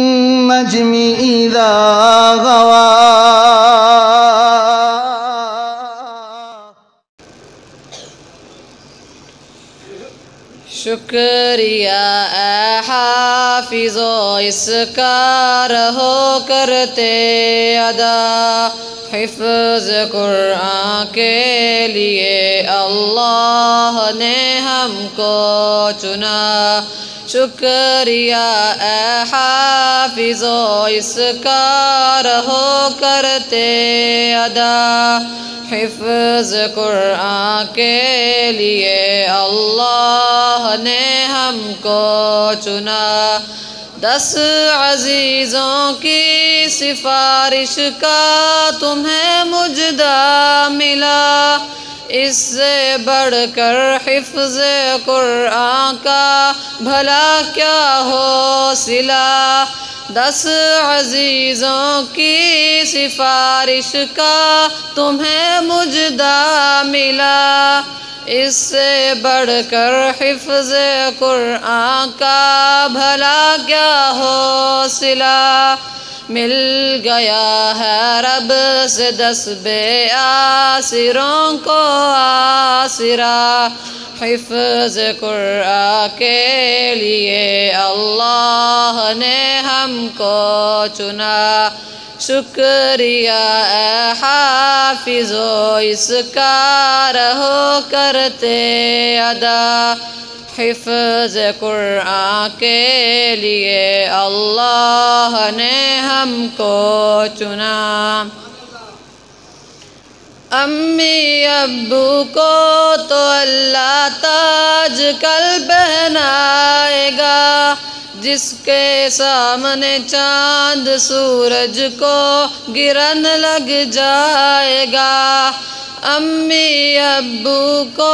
والنجم إذا غوى شکریہ اے حافظو اس کا رہو کرتے ادا حفظ قرآن کے لیے اللہ نے ہم کو چنا شکریہ اے حافظو اس کا رہو کرتے ادا حفظ قرآن کے لیے اللہ نے ہم کو چنا 10 عزیزوں کی سفارش کا تمہیں مجدہ ملا اس سے بڑھ کر حفظ قرآن کا بھلا کیا ہو صلہ 10 عزیزوں کی سفارش کا تمہیں مجدہ ملا اس سے بڑھ کر حفظ قرآن کا بھلا کیا ہو صلہ مل گیا ہے رب سے 10 بے آسروں کو آسرا حفظ قرآن کے لیے اللہ نے ہم کو چنا شکریہ اے حافظو اس کا رہو کرتے ادا حفظ قرآن کے لیے اللہ نے ہم کو چنا امی ابو کو تو اللہ تاج کل پہنائے گا جس کے سامنے چاند سورج کو گرن لگ جائے گا امی ابو کو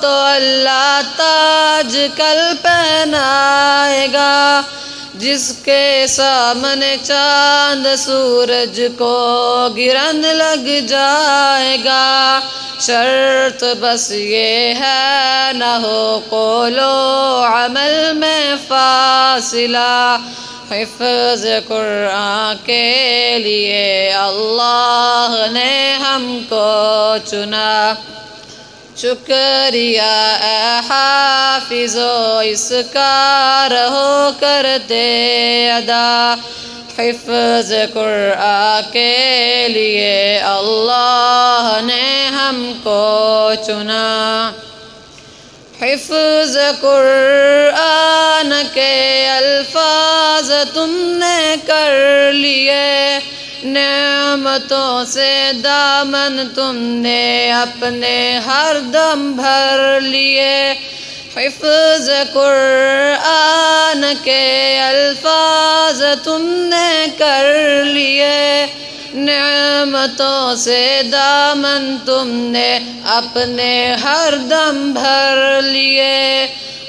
تو اللہ تاج کل پہنائے گا جس کے سامنے چاند سورج کو گرن لگ جائے گا شرط بس یہ ہے نہ ہو قول و عمل میں فاصلہ حفظ قرآن کے لیے اللہ نے ہم کو چنا شکریہ اے حافظو اس کا رہو کرتے ادا حفظ قرآن کے لیے اللہ نے ہم کو چنا حفظ قرآن کے الفاظ تم نے کر لیے نعمتوں سے دامن تم نے اپنے ہر دم بھر لیے حفظ قرآن کے الفاظ تم نے کر لیے نعمتوں سے دامن تم نے اپنے ہر دم بھر لیے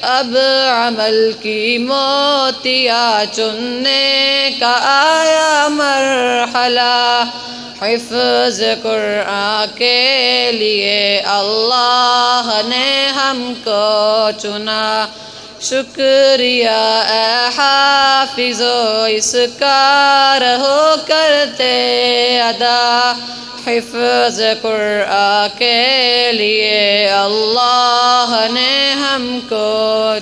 اب عمل کی موتیا چننے کا آیا مرحلہ حفظ قرآن کے لیے اللہ نے ہم کو چنا شکریہ اے حافظو اس کا رہو کرتے ادا حفظ قرآن کے لیے اللہ نے ہم کو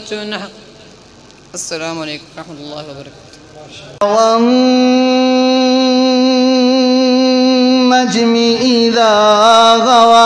چنا السلام علیکم ورحمۃ اللہ وبرکاتہ والنجم إذا غوى